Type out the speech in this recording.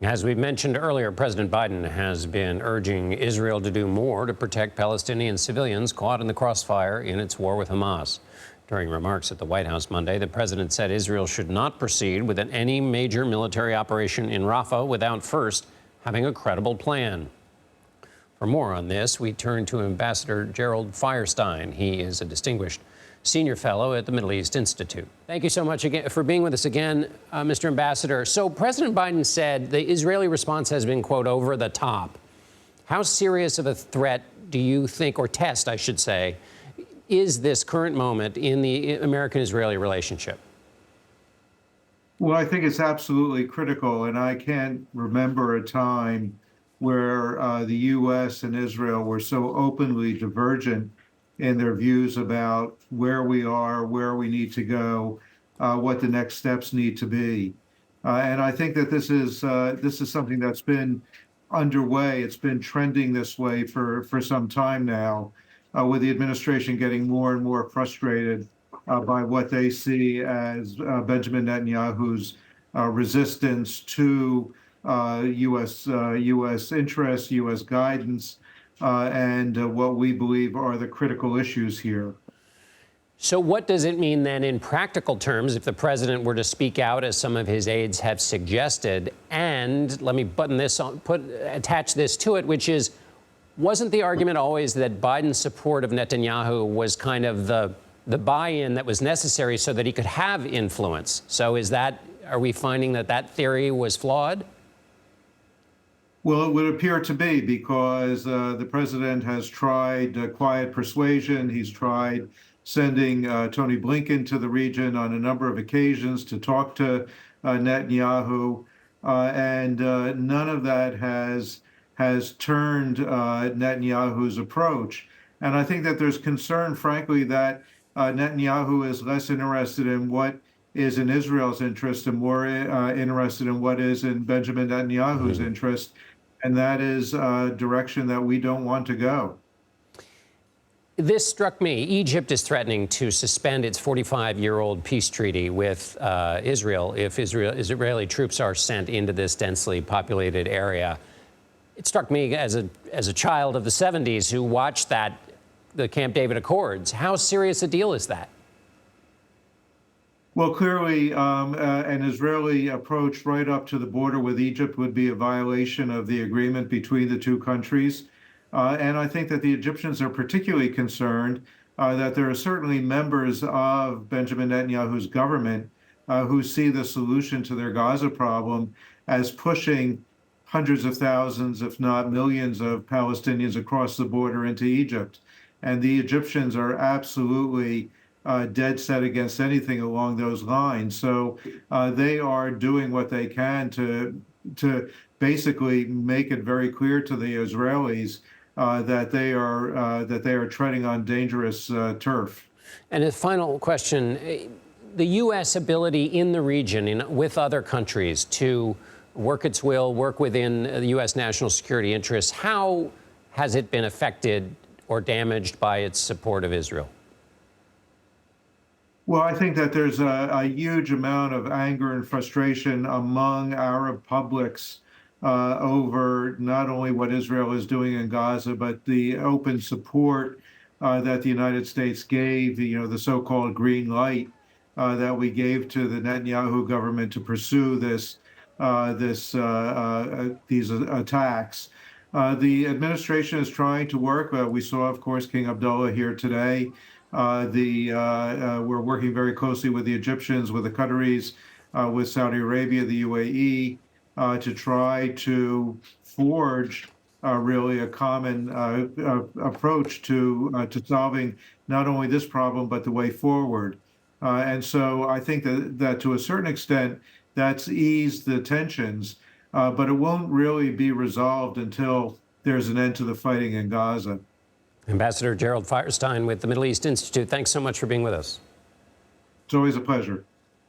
As we mentioned earlier, President Biden has been urging Israel to do more to protect Palestinian civilians caught in the crossfire in its war with Hamas. During remarks at the White House Monday, the president said Israel should not proceed with any major military operation in Rafah without first having a credible plan. For more on this, we turn to Ambassador Gerald Feierstein. He is a distinguished senior fellow at the Middle East Institute. Thank you so much again for being with us again, Mr. Ambassador. So President Biden said the Israeli response has been, quote, over the top. How serious of a threat do you think, or test, I should say, is this current moment in the American-Israeli relationship? Well, I think it's absolutely critical, and I can't remember a time where the U.S. and Israel were so openly divergent in their views about where we are, where we need to go, what the next steps need to be. And I think that this is something that's been underway. It's been trending this way for some time now, with the administration getting more and more frustrated by what they see as Benjamin Netanyahu's resistance to U.S. interests, U.S. guidance, and what we believe are the critical issues here. So what does it mean then in practical terms if the president were to speak out, as some of his aides have suggested? And let me attach this to it, which is, wasn't the argument always that Biden's support of Netanyahu was kind of the buy-in that was necessary so that he could have influence? So are we finding that theory was flawed? Well, it would appear to be, because the president has tried quiet persuasion. He's tried sending Tony Blinken to the region on a number of occasions to talk to Netanyahu, and none of that has turned Netanyahu's approach. And I think that there's concern, frankly, that Netanyahu is less interested in what is in Israel's interest and more interested in what is in Benjamin Netanyahu's interest. And that is a direction that we don't want to go. This struck me. Egypt is threatening to suspend its 45-year-old peace treaty with Israel if Israeli troops are sent into this densely populated area. It struck me as a child of the 70s who watched the Camp David Accords. How serious a deal is that? Well, clearly, an Israeli approach right up to the border with Egypt would be a violation of the agreement between the two countries. And I think that the Egyptians are particularly concerned that there are certainly members of Benjamin Netanyahu's government who see the solution to their Gaza problem as pushing hundreds of thousands, if not millions, of Palestinians across the border into Egypt. And the Egyptians are absolutely dead set against anything along those lines. So they are doing what they can to basically make it very clear to the Israelis that they are treading on dangerous turf. And a final question: the U.S. ability in the region, with other countries, to work its will, work within the U.S. national security interests, how has it been affected or damaged by its support of Israel? Well, I think that there's a huge amount of anger and frustration among Arab publics over not only what Israel is doing in Gaza, but the open support that the United States gave, the so-called green light that we gave to the Netanyahu government to pursue these attacks. The administration is trying to work. We saw, of course, King Abdullah here today. We're working very closely with the Egyptians, with the Qataris, with Saudi Arabia, the UAE, to try to forge really a common approach to solving not only this problem, but the way forward. And so I think that to a certain extent, that's eased the tensions, but it won't really be resolved until there's an end to the fighting in Gaza. Ambassador Gerald Feierstein with the Middle East Institute, thanks so much for being with us. It's always a pleasure.